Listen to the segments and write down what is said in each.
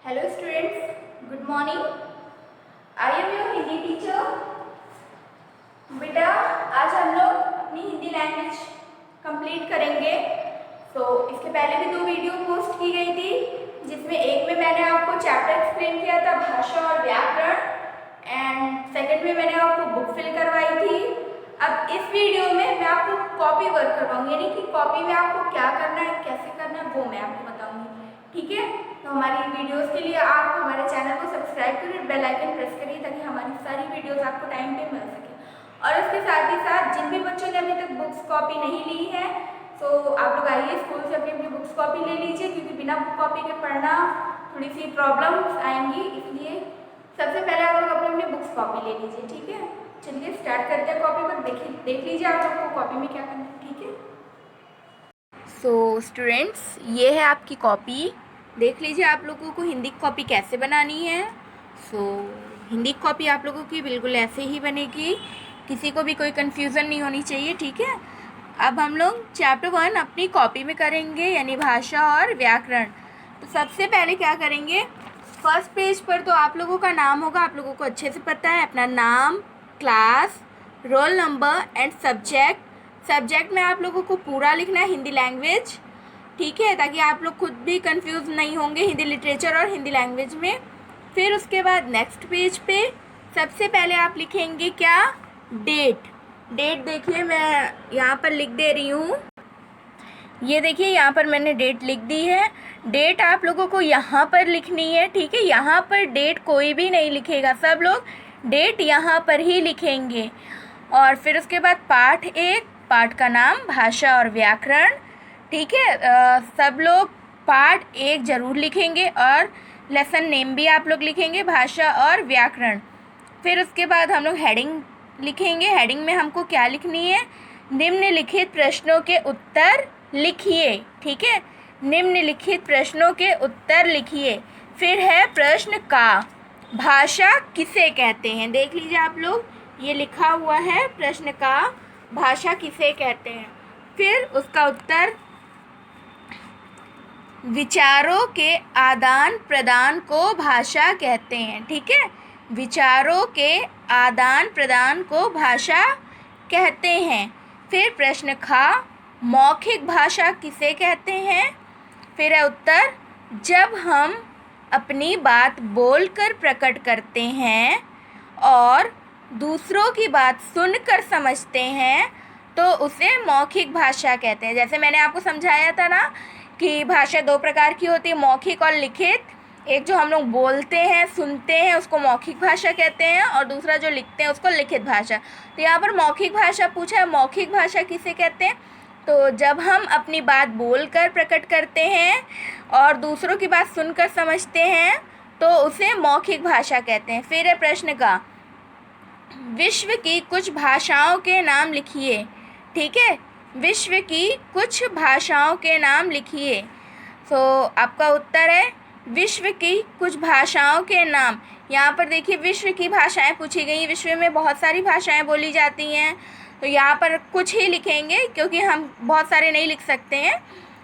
Hello students, good morning. I am your Hindi teacher. बेटा, आज हम लोग अपनी हिंदी लैंग्वेज कंप्लीट करेंगे। इसके पहले भी 2 वीडियो पोस्ट की गई थी, जिसमें एक में मैंने आपको चैप्टर एक्सप्लेन किया था, भाषा और व्याकरण, एंड सेकंड में मैंने आपको बुक फिल करवाई थी। अब इस वीडियो में मैं आपको कॉपी वर्क करवाऊंगी, यानी कि कॉपी में आपको क्या करना है, कैसे करना है, वो मैं आपको बताऊंगी। ठीक है, तो हमारी वीडियोस के लिए आप हमारे चैनल को सब्सक्राइब करिए, बेल आइकन प्रेस करिए, ताकि हमारी सारी वीडियोस आपको टाइम पे मिल सके। और इसके साथ ही साथ जिन भी बच्चों ने अभी तक बुक्स कॉपी नहीं ली है, तो आप लोग आइए स्कूल से अपनी बुक्स कॉपी ले लीजिए, क्योंकि बिना बुक कॉपी के पढ़ना थोड़ी सी प्रॉब्लम्स आएंगी, इसलिए सबसे पहले आप लोग अपनी बुक्स कॉपी ले लीजिए। ठीक है, चलिए स्टार्ट करते हैं। कॉपी पर देख लीजिए आप लोग को कॉपी में क्या करना है। ठीक है, स्टूडेंट्स, ये है आपकी कॉपी। देख लीजिए आप लोगों को हिंदी की कॉपी कैसे बनानी है। हिंदी की कॉपी आप लोगों की बिल्कुल ऐसे ही बनेगी, किसी को भी कोई कन्फ्यूज़न नहीं होनी चाहिए। ठीक है, अब हम लोग चैप्टर 1 अपनी कॉपी में करेंगे, यानी भाषा और व्याकरण। तो सबसे पहले क्या करेंगे, फर्स्ट पेज पर तो आप लोगों का नाम होगा, आप लोगों को अच्छे से पता है। अपना नाम, class, roll number and subject में आप लोगों को पूरा लिखना है, हिंदी लैंग्वेज। ठीक है, ताकि आप लोग खुद भी कंफ्यूज नहीं होंगे हिंदी लिटरेचर और हिंदी लैंग्वेज में। फिर उसके बाद नेक्स्ट पेज पे सबसे पहले आप लिखेंगे क्या, डेट। देखिए मैं यहाँ पर लिख दे रही हूँ, ये देखिए यहाँ पर मैंने डेट लिख दी है। डेट आप लोगों को यहाँ पर लिखनी है। ठीक है, यहाँ पर डेट कोई भी नहीं लिखेगा, सब लोग डेट यहाँ पर ही लिखेंगे। और फिर उसके बाद पाठ 1, पाठ का नाम भाषा और व्याकरण। ठीक है, सब लोग पार्ट 1 ज़रूर लिखेंगे, और लेसन नेम भी आप लोग लिखेंगे, भाषा और व्याकरण। फिर उसके बाद हम लोग हेडिंग लिखेंगे। हेडिंग में हमको क्या लिखनी है, निम्नलिखित प्रश्नों के उत्तर लिखिए। ठीक है, निम्नलिखित प्रश्नों के उत्तर लिखिए। फिर है प्रश्न का, भाषा किसे कहते हैं। देख लीजिए आप लोग, ये लिखा हुआ है प्रश्न का, भाषा किसे कहते हैं। फिर उसका उत्तर, विचारों के आदान प्रदान को भाषा कहते हैं। ठीक है, विचारों के आदान प्रदान को भाषा कहते हैं। फिर प्रश्न खा, मौखिक भाषा किसे कहते हैं। फिर है उत्तर, जब हम अपनी बात बोलकर प्रकट करते हैं और दूसरों की बात सुनकर समझते हैं, तो उसे मौखिक भाषा कहते हैं। जैसे मैंने आपको समझाया था ना कि भाषा 2 प्रकार की होती है, मौखिक और लिखित। एक जो हम लोग बोलते हैं, सुनते हैं, उसको मौखिक भाषा कहते हैं, और दूसरा जो लिखते हैं उसको लिखित भाषा। तो यहाँ पर मौखिक भाषा पूछा है, मौखिक भाषा किसे कहते हैं। तो जब हम अपनी बात बोलकर प्रकट करते हैं और दूसरों की बात सुनकर समझते हैं, तो उसे मौखिक भाषा कहते हैं। फिर है प्रश्न का, विश्व की कुछ भाषाओं के नाम लिखिए। ठीक है, विश्व की कुछ भाषाओं के नाम लिखिए। आपका उत्तर है विश्व की कुछ भाषाओं के नाम। यहाँ पर देखिए विश्व की भाषाएं पूछी गई। विश्व में बहुत सारी भाषाएं बोली जाती हैं, तो यहाँ पर कुछ ही लिखेंगे, क्योंकि हम बहुत सारे नहीं लिख सकते हैं।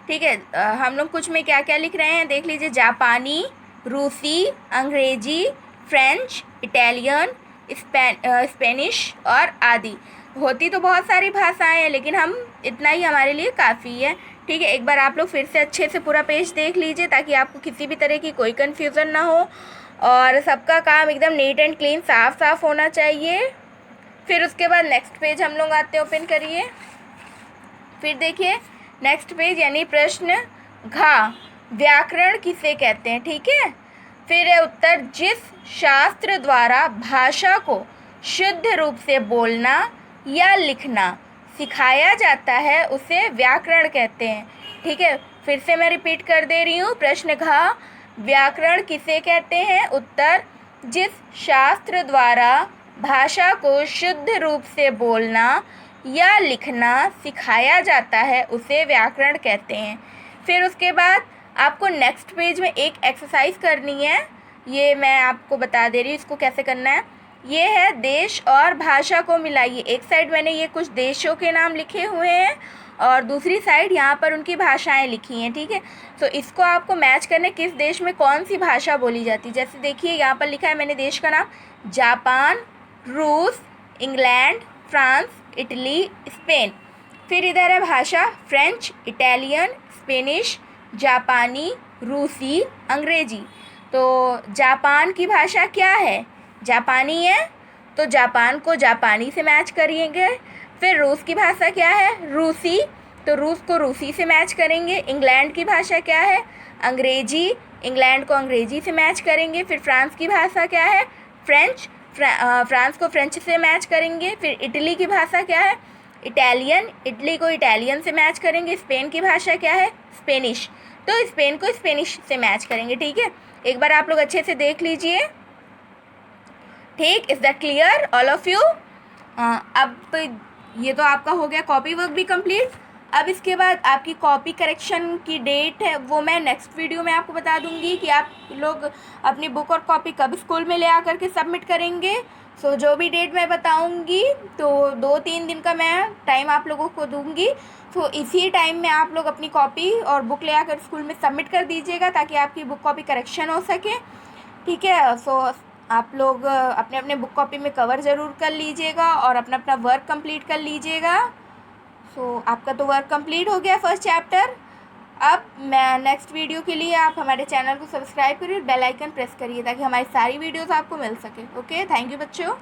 ठीक है, हम लोग कुछ में क्या क्या लिख रहे हैं देख लीजिए, जापानी, रूसी, अंग्रेजी, फ्रेंच, इटालियन, स्पेनिश और आदि। होती तो बहुत सारी भाषाएं हैं, लेकिन हम इतना ही हमारे लिए काफ़ी है। ठीक है, एक बार आप लोग फिर से अच्छे से पूरा पेज देख लीजिए, ताकि आपको किसी भी तरह की कोई कन्फ्यूज़न ना हो, और सबका काम एकदम नीट एंड क्लीन, साफ साफ होना चाहिए। फिर उसके बाद नेक्स्ट पेज हम लोग आते हैं, ओपन करिए। फिर देखिए नेक्स्ट पेज, यानी प्रश्न घ, व्याकरण किसे कहते हैं। ठीक है, फिर है उत्तर, जिस शास्त्र द्वारा भाषा को शुद्ध रूप से बोलना या लिखना सिखाया जाता है, उसे व्याकरण कहते हैं। ठीक है, फिर से मैं रिपीट कर दे रही हूँ, प्रश्न घ, व्याकरण किसे कहते हैं। उत्तर, जिस शास्त्र द्वारा भाषा को शुद्ध रूप से बोलना या लिखना सिखाया जाता है, उसे व्याकरण कहते हैं। फिर उसके बाद आपको नेक्स्ट पेज में एक एक्सरसाइज करनी है, ये मैं आपको बता दे रही हूँ इसको कैसे करना है। ये है, देश और भाषा को मिलाइए। एक साइड मैंने ये कुछ देशों के नाम लिखे हुए हैं, और दूसरी साइड यहाँ पर उनकी भाषाएं लिखी हैं, ठीक है। तो इसको आपको मैच करने किस देश में कौन सी भाषा बोली जाती है। जैसे देखिए यहाँ पर लिखा है मैंने देश का नाम, जापान, रूस, इंग्लैंड, फ्रांस, इटली, स्पेन। फिर इधर है भाषा, फ्रेंच, इटालियन, स्पेनिश, जापानी, रूसी, अंग्रेजी। तो जापान की भाषा क्या है, जापानी है, तो जापान को जापानी से मैच करेंगे। फिर रूस की भाषा क्या है, रूसी, तो रूस को रूसी से मैच करेंगे। इंग्लैंड की भाषा क्या है, अंग्रेजी, इंग्लैंड को अंग्रेजी से मैच करेंगे। फिर फ्रांस की भाषा क्या है, फ्रेंच, फ्रांस को फ्रेंच से मैच करेंगे। फिर इटली की भाषा क्या है, इटालियन, इटली को इटालियन से मैच करेंगे। स्पेन की भाषा क्या है, स्पेनिश, तो स्पेन को स्पेनिश से मैच करेंगे, ठीक है। एक बार आप लोग अच्छे से देख लीजिए, ठीक। Is that clear all of you. अब ये तो आपका हो गया कॉपी वर्क भी कंप्लीट। अब इसके बाद आपकी कॉपी करेक्शन की डेट है वो मैं नेक्स्ट वीडियो में आपको बता दूंगी कि आप लोग अपनी बुक और कॉपी कब स्कूल में ले आकर के सबमिट करेंगे। सो जो भी डेट मैं बताऊंगी तो 2-3 दिन का मैं टाइम आप लोगों को दूंगी। तो इसी टाइम में आप लोग अपनी कॉपी और बुक ले आकर स्कूल में सबमिट कर दीजिएगा ताकि आपकी बुक कॉपी करेक्शन हो सके, ठीक है। सो आप लोग अपने अपने बुक कॉपी में कवर ज़रूर कर लीजिएगा और अपना अपना वर्क कंप्लीट कर लीजिएगा। सो आपका तो वर्क कंप्लीट हो गया फर्स्ट चैप्टर। अब मैं नेक्स्ट वीडियो के लिए आप हमारे चैनल को सब्सक्राइब करिए, बेल आइकन प्रेस करिए ताकि हमारी सारी वीडियोस आपको मिल सके। ओके, थैंक यू बच्चों।